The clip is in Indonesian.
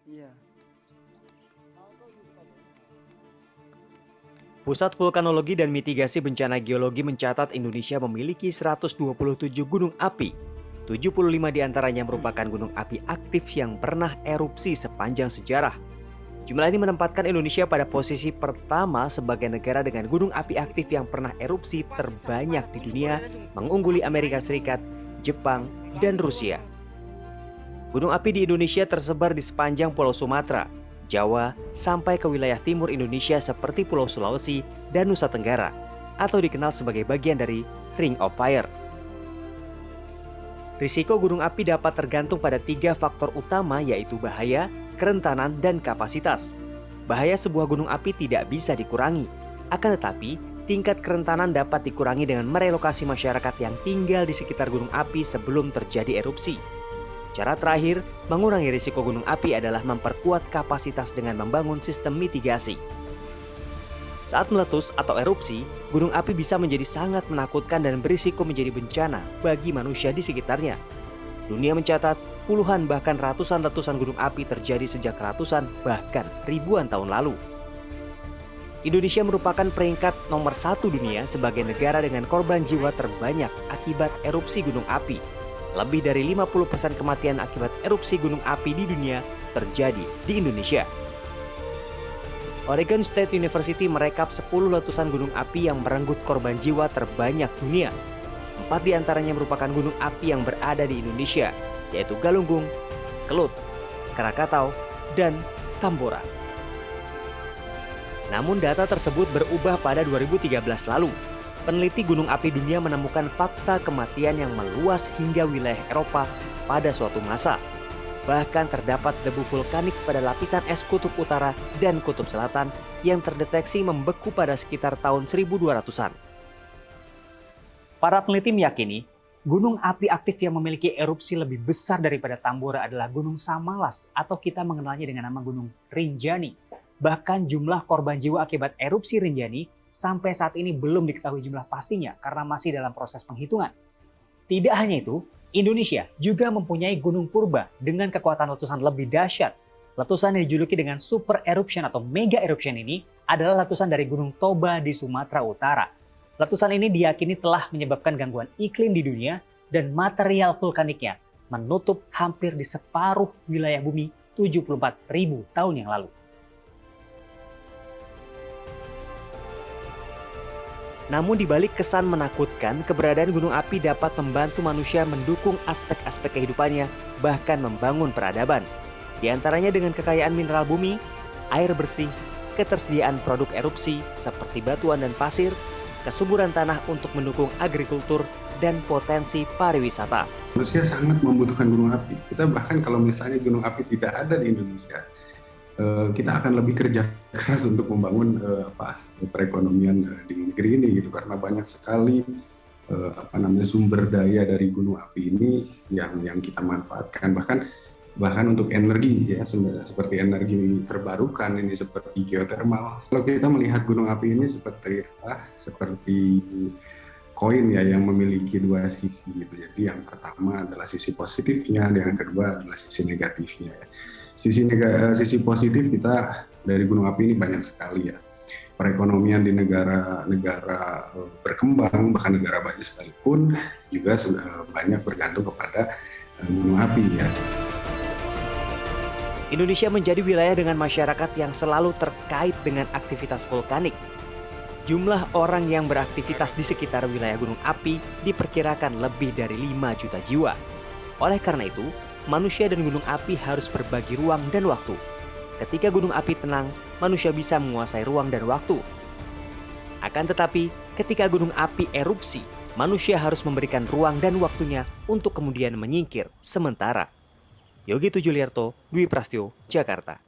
Iya. Pusat Vulkanologi dan Mitigasi Bencana Geologi mencatat Indonesia memiliki 127 gunung api. 75 diantaranya merupakan gunung api aktif yang pernah erupsi sepanjang sejarah. Jumlah ini menempatkan Indonesia pada posisi pertama sebagai negara dengan gunung api aktif yang pernah erupsi terbanyak di dunia, mengungguli Amerika Serikat, Jepang, dan Rusia. Gunung api di Indonesia tersebar di sepanjang Pulau Sumatera, Jawa, sampai ke wilayah timur Indonesia seperti Pulau Sulawesi dan Nusa Tenggara, atau dikenal sebagai bagian dari Ring of Fire. Risiko gunung api dapat tergantung pada 3 faktor utama, yaitu bahaya, kerentanan, dan kapasitas. Bahaya sebuah gunung api tidak bisa dikurangi, akan tetapi tingkat kerentanan dapat dikurangi dengan merelokasi masyarakat yang tinggal di sekitar gunung api sebelum terjadi erupsi. Cara terakhir, mengurangi risiko gunung api adalah memperkuat kapasitas dengan membangun sistem mitigasi. Saat meletus atau erupsi, gunung api bisa menjadi sangat menakutkan dan berisiko menjadi bencana bagi manusia di sekitarnya. Dunia mencatat puluhan bahkan ratusan letusan gunung api terjadi sejak ratusan bahkan ribuan tahun lalu. Indonesia merupakan peringkat nomor 1 dunia sebagai negara dengan korban jiwa terbanyak akibat erupsi gunung api. Lebih dari 50% kematian akibat erupsi gunung api di dunia terjadi di Indonesia. Oregon State University merekap 10 letusan gunung api yang merenggut korban jiwa terbanyak dunia. 4 diantaranya merupakan gunung api yang berada di Indonesia, yaitu Galunggung, Kelut, Krakatau, dan Tambora. Namun data tersebut berubah pada 2013 lalu. Peneliti gunung api dunia menemukan fakta kematian yang meluas hingga wilayah Eropa pada suatu masa. Bahkan terdapat debu vulkanik pada lapisan es kutub utara dan kutub selatan yang terdeteksi membeku pada sekitar tahun 1200-an. Para peneliti meyakini gunung api aktif yang memiliki erupsi lebih besar daripada Tambora adalah Gunung Samalas atau kita mengenalnya dengan nama Gunung Rinjani. Bahkan jumlah korban jiwa akibat erupsi Rinjani sampai saat ini belum diketahui jumlah pastinya karena masih dalam proses penghitungan. Tidak hanya itu, Indonesia juga mempunyai gunung purba dengan kekuatan letusan lebih dahsyat. Letusan yang dijuluki dengan super eruption atau mega eruption ini adalah letusan dari Gunung Toba di Sumatera Utara. Letusan ini diyakini telah menyebabkan gangguan iklim di dunia dan material vulkaniknya menutup hampir di separuh wilayah bumi 74.000 tahun yang lalu. Namun di balik kesan menakutkan, keberadaan gunung api dapat membantu manusia mendukung aspek-aspek kehidupannya, bahkan membangun peradaban. Di antaranya dengan kekayaan mineral bumi, air bersih, ketersediaan produk erupsi seperti batuan dan pasir, kesuburan tanah untuk mendukung agrikultur, dan potensi pariwisata. Manusia sangat membutuhkan gunung api. Kita bahkan kalau misalnya gunung api tidak ada di Indonesia, kita akan lebih kerja keras untuk membangun perekonomian di negeri ini gitu, karena banyak sekali sumber daya dari gunung api ini yang kita manfaatkan, bahkan untuk energi ya, seperti energi terbarukan ini, seperti geotermal. Kalau kita melihat gunung api ini seperti koin ya, yang memiliki 2 sisi gitu. Jadi yang pertama adalah sisi positifnya, yang kedua adalah sisi negatifnya. Sisi positif kita dari gunung api ini banyak sekali ya. Perekonomian di negara berkembang, bahkan negara maju sekalipun juga sudah banyak bergantung kepada gunung api ya. Indonesia menjadi wilayah dengan masyarakat yang selalu terkait dengan aktivitas vulkanik. Jumlah orang yang beraktivitas di sekitar wilayah gunung api diperkirakan lebih dari 5 juta jiwa. Oleh karena itu, manusia dan gunung api harus berbagi ruang dan waktu. Ketika gunung api tenang, manusia bisa menguasai ruang dan waktu. Akan tetapi, ketika gunung api erupsi, manusia harus memberikan ruang dan waktunya untuk kemudian menyingkir sementara. Yogi Tujuliarto, Dwi Prasetyo, Jakarta.